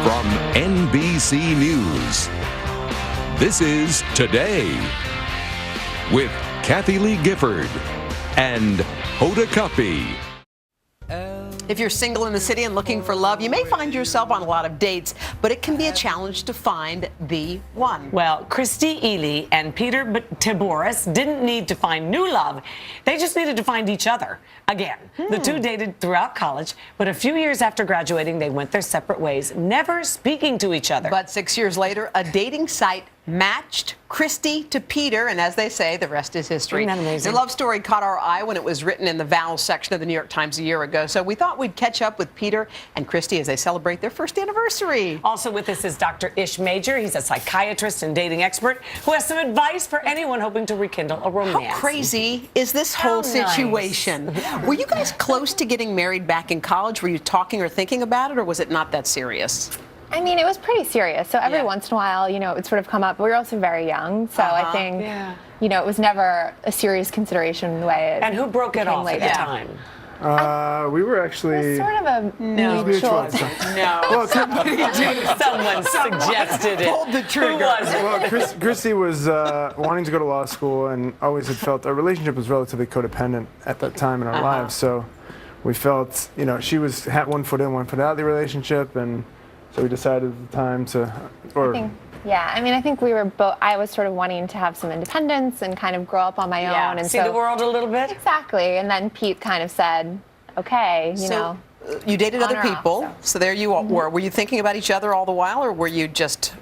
from NBC News. This is Today with Kathie Lee Gifford and Hoda. If you're single in the city and looking for love, you may find yourself on a lot of dates, but it can be a challenge to find the one. Well, Christy Ely and Peter Tiboris didn't need to find new love. They just needed to find each other again. The two dated throughout college, but a few years after graduating, they went their separate ways, never speaking to each other. But 6 years later, a dating site matched Christy to Peter, and as they say, the rest is history. Isn't that amazing? The love story caught our eye when it was written in the vows section of the New York Times a year ago, so we thought we'd catch up with Peter and Christy as they celebrate their first anniversary. Also with us is Dr. Ish Major. He's a psychiatrist and dating expert who has some advice for anyone hoping to rekindle a romance. How crazy is this whole situation? Nice. Were you guys close to getting married back in college? Were you talking or thinking about it, or was it not that serious? I mean, it was pretty serious. So every once in a while, you know, it would sort of come up. But we were also very young. So I think, you know, it was never a serious consideration the way it And who broke it off later. at the time? We were actually. It was sort of a No. mutual. No. Well, Someone suggested it. Pulled the trigger. Who was it? well, Christy was wanting to go to law school and always had felt our relationship was relatively codependent at that time in our lives. So we felt, you know, she was had one foot in, one foot out of the relationship, and so we decided at the time to, I think we were both. I was sort of wanting to have some independence and kind of grow up on my own and see the world a little bit. Exactly. And then Pete kind of said, "Okay, you know." You dated other On or off, people, so there you were. Were you thinking about each other all the while, or were you just?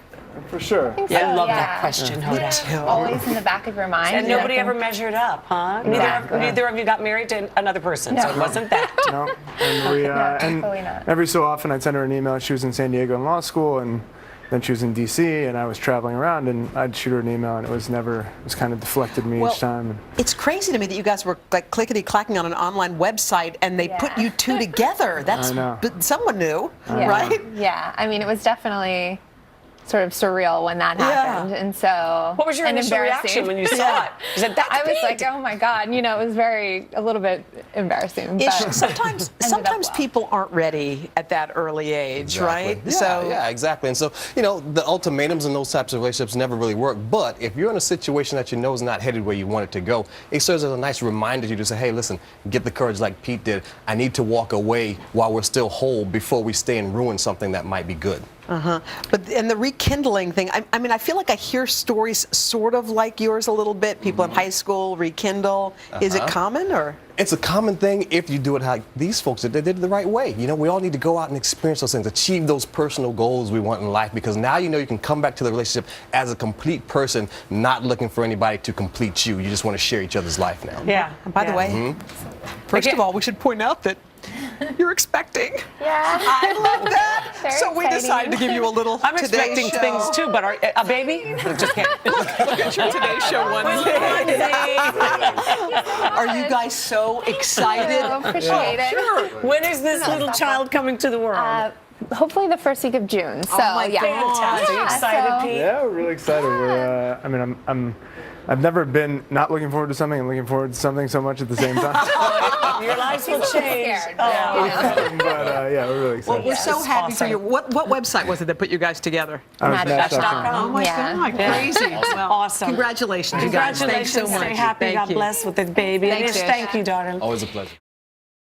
for sure. I love that question, Hoda. Always in the back of your mind. And nobody ever measured up, huh? Neither of you got married to another person, so it wasn't that. No, and we and totally not. every so often I'd send her an email. She was in San Diego in law school, and then she was in D.C. and I was traveling around, and I'd shoot her an email, and it was kind of deflected me each time. It's crazy to me that you guys were like clickety-clacking on an online website, and they put you two together. That's I know. But someone knew, right? Yeah, I mean, it was definitely sort of surreal when that happened, and so. What was your and initial embarrassing. reaction when you saw it? You said, "That's I was Pete." like, oh my God, you know, it was a little bit embarrassing. Ish, But sometimes ended up well. people aren't ready at that early age, right? Yeah, exactly. And so, you know, the ultimatums in those types of relationships never really work. But if you're in a situation that you know is not headed where you want it to go, it serves as a nice reminder to you to say, hey, listen, get the courage like Pete did. I need to walk away while we're still whole before we stay and ruin something that might be good. But and the rekindling thing, I mean, I feel like I hear stories sort of like yours a little bit. People in high school rekindle. Is it common, or? It's a common thing if you do it how these folks did. They did it the right way. You know, we all need to go out and experience those things, achieve those personal goals we want in life, because now you know you can come back to the relationship as a complete person, not looking for anybody to complete you. You just want to share each other's life now. Yeah. And by the way, first of all, we should point out that you're expecting. Yeah. I love that. Very So we exciting. decided to give you a little I'm Today expecting Show. things too, but a baby? Just kidding. Look at your Today Show one. Are you guys so excited? I appreciate it. When is this little child coming to the world? Hopefully the first week of June. So yeah. Fantastic. Are you excited, Pete? Yeah, we're really excited. We're, I've never been not looking forward to something and looking forward to something so much at the same time. Your lives will change. Scared, But yeah, we're really excited. Well, we're so happy for awesome. you. What website was it that put you guys together? Match.com. Oh my God, crazy. Well, Awesome. Congratulations, you guys. Thanks so Congratulations. much. Stay happy. Thank God you. bless with the baby. Thank And you. thank you, darling. Always a pleasure.